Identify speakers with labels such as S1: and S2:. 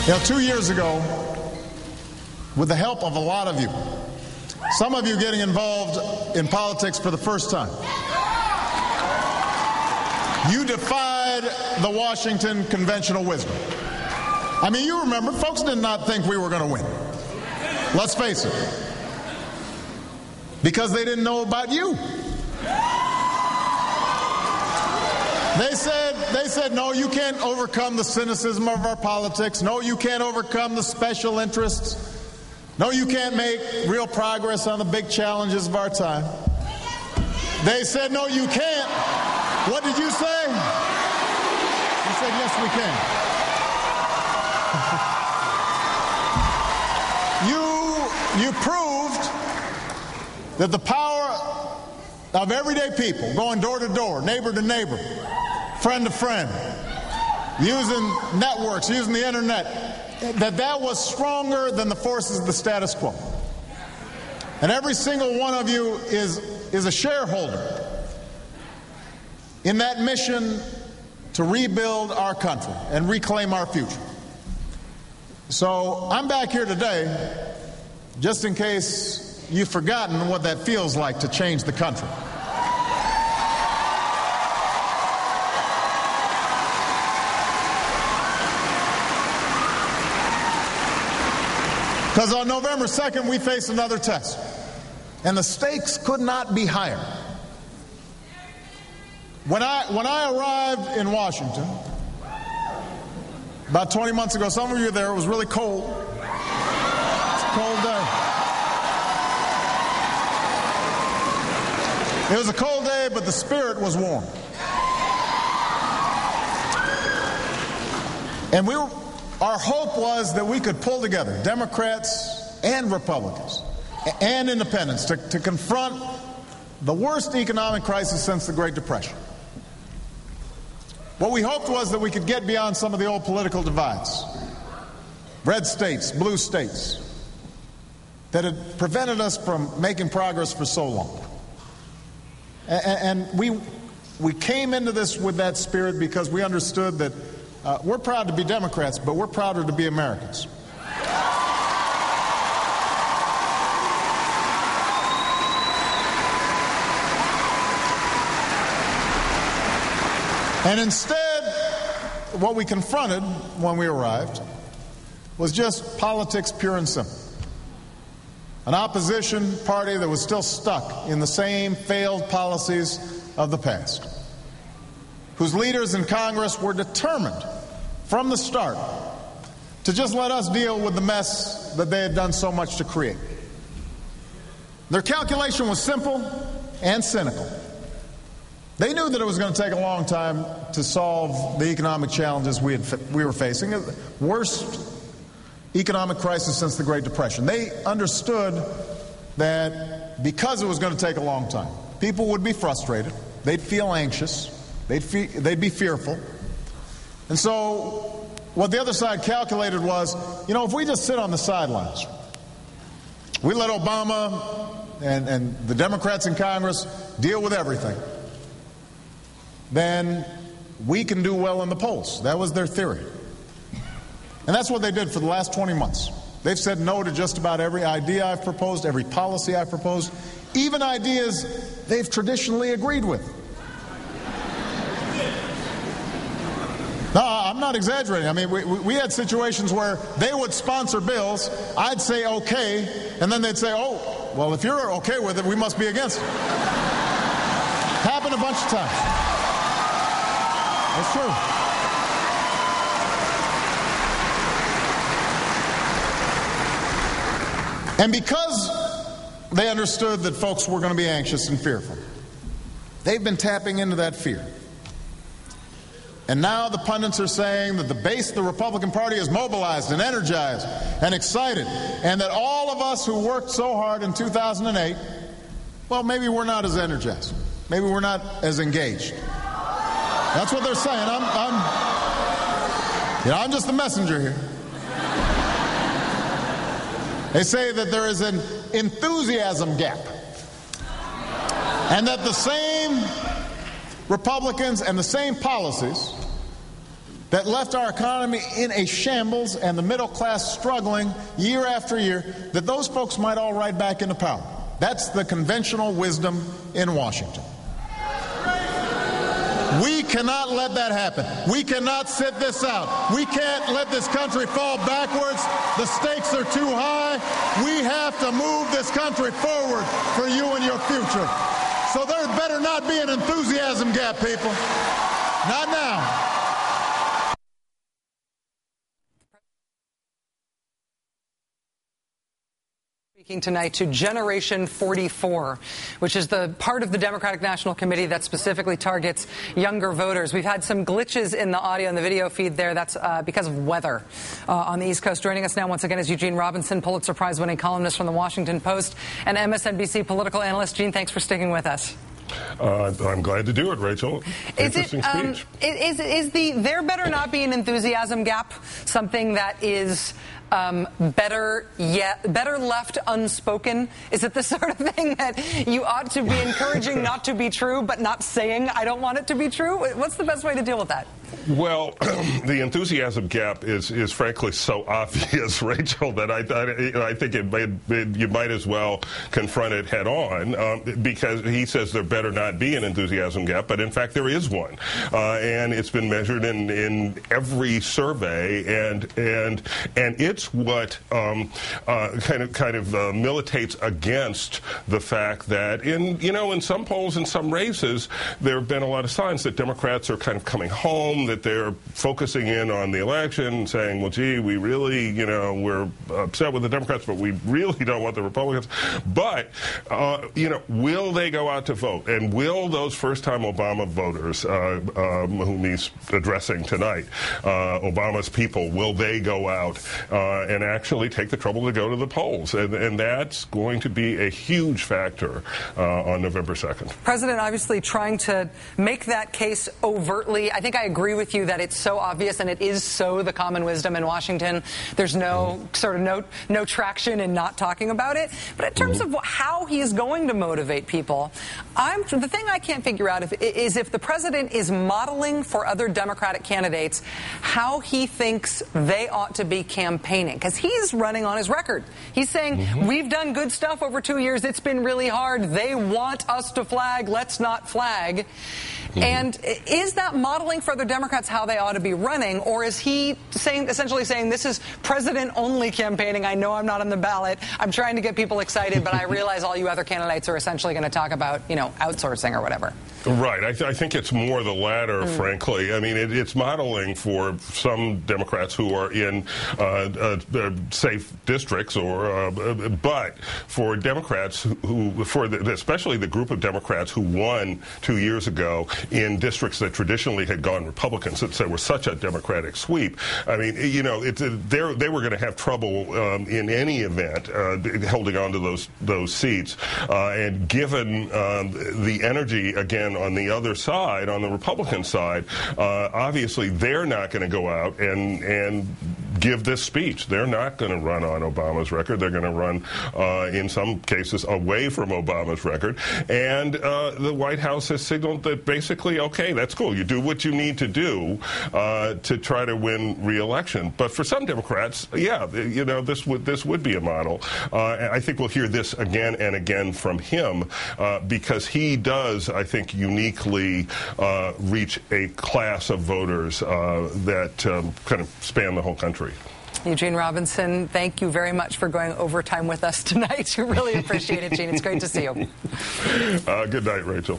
S1: 2 years ago, with the help of a lot of you, some of you getting involved in politics for the first time, you defied the Washington conventional wisdom. I mean, you remember, folks did not think we were going to win. Let's face it. Because they didn't know about you. They said, no, you can't overcome the cynicism of our politics. No, you can't overcome the special interests. No, you can't make real progress on the big challenges of our time. They said, no, you can't. What did you say? You said, yes, we can. You proved that the power of everyday people going door to door, neighbor to neighbor, friend to friend, using networks, using the internet, that was stronger than the forces of the status quo. And every single one of you is a shareholder in that mission to rebuild our country and reclaim our future. So I'm back here today just in case you've forgotten what that feels like to change the country. Because on November 2nd, we face another test. And the stakes could not be higher. When I arrived in Washington, about 20 months ago, some of you were there, it was really cold. It's a cold day. It was a cold day, but the spirit was warm. And our hope was that we could pull together, Democrats and Republicans and independents, to confront the worst economic crisis since the Great Depression. What we hoped was that we could get beyond some of the old political divides, red states, blue states, that had prevented us from making progress for so long. And we came into this with that spirit because we understood that we're proud to be Democrats, but we're prouder to be Americans. And instead, what we confronted when we arrived was just politics pure and simple. An opposition party that was still stuck in the same failed policies of the past, whose leaders in Congress were determined from the start to just let us deal with the mess that they had done so much to create. Their calculation was simple and cynical. They knew that it was going to take a long time to solve the economic challenges we were facing, the worst economic crisis since the Great Depression. They understood that because it was going to take a long time, people would be frustrated, they'd feel anxious, they'd be fearful. And so what the other side calculated was, if we just sit on the sidelines, we let Obama and the Democrats in Congress deal with everything, then we can do well in the polls. That was their theory. And that's what they did for the last 20 months. They've said no to just about every idea I've proposed, every policy I've proposed, even ideas they've traditionally agreed with. No, I'm not exaggerating. I mean, we had situations where they would sponsor bills, I'd say okay, and then they'd say, oh, well, if you're okay with it, we must be against it. Happened a bunch of times. That's true. And because they understood that folks were going to be anxious and fearful, they've been tapping into that fear. And now the pundits are saying that the base of the Republican Party is mobilized and energized and excited, and that all of us who worked so hard in 2008, well, maybe we're not as energized. Maybe we're not as engaged. That's what they're saying. I'm just the messenger here. They say that there is an enthusiasm gap, and that the same Republicans and the same policies that left our economy in a shambles and the middle class struggling year after year, that those folks might all ride back into power. That's the conventional wisdom in Washington. We cannot let that happen. We cannot sit this out. We can't let this country fall backwards. The stakes are too high. We have to move this country forward for you and your future. So there better not be an enthusiasm gap, people. Not now.
S2: Speaking tonight to Gen44, which is the part of the Democratic National Committee that specifically targets younger voters. We've had some glitches in the audio and the video feed there. That's because of weather on the East Coast. Joining us now once again is Eugene Robinson, Pulitzer Prize-winning columnist from the Washington Post and MSNBC political analyst. Gene, thanks for sticking with us.
S3: I'm glad to do it, Rachel. Interesting speech.
S2: Is the there better not be an enthusiasm gap something that is better left unspoken? Is it the sort of thing that you ought to be encouraging not to be true, but not saying I don't want it to be true? What's the best way to deal with that?
S3: Well, the enthusiasm gap is frankly so obvious, Rachel, that I think you might as well confront it head on, because he says there better not be an enthusiasm gap, but in fact there is one, and it's been measured in every survey, and it's what kind of militates against the fact that in some polls and some races there have been a lot of signs that Democrats are kind of coming home, that they're focusing in on the election, saying, well, gee, we really, we're upset with the Democrats, but we really don't want the Republicans. But, will they go out to vote? And will those first-time Obama voters, whom he's addressing tonight, Obama's people, will they go out and actually take the trouble to go to the polls? And that's going to be a huge factor on November 2nd.
S2: President obviously trying to make that case overtly. I think I agree with you that it's so obvious, and it is so the common wisdom in Washington. There's no no traction in not talking about it. But in terms of how he is going to motivate people, the thing I can't figure out is if the president is modeling for other Democratic candidates how he thinks they ought to be campaigning, because he's running on his record. He's saying, we've done good stuff over 2 years. It's been really hard. They want us to flag. Let's not flag. And is that modeling for other Democrats how they ought to be running, or is he essentially saying this is president-only campaigning? I know I'm not on the ballot. I'm trying to get people excited, but I realize all you other candidates are essentially going to talk about, outsourcing or whatever.
S3: Right. I think it's more the latter, frankly. I mean, it's modeling for some Democrats who are in safe districts, but for Democrats especially the group of Democrats who won 2 years ago in districts that traditionally had gone Republicans, that were such a Democratic sweep. I mean, they were going to have trouble in any event holding on to those seats. And given the energy, again, on the other side, on the Republican side, obviously they're not going to go out and give this speech. They're not going to run on Obama's record. They're going to run, in some cases, away from Obama's record. And the White House has signaled that basically, okay, that's cool. You do what you need to do to try to win re-election. But for some Democrats, yeah, this would be a model. I think we'll hear this again and again from him because he does, I think, uniquely reach a class of voters that kind of span the whole country.
S2: Eugene Robinson, thank you very much for going overtime with us tonight. We really appreciate it, Gene. It's great to see you.
S3: Good night, Rachel.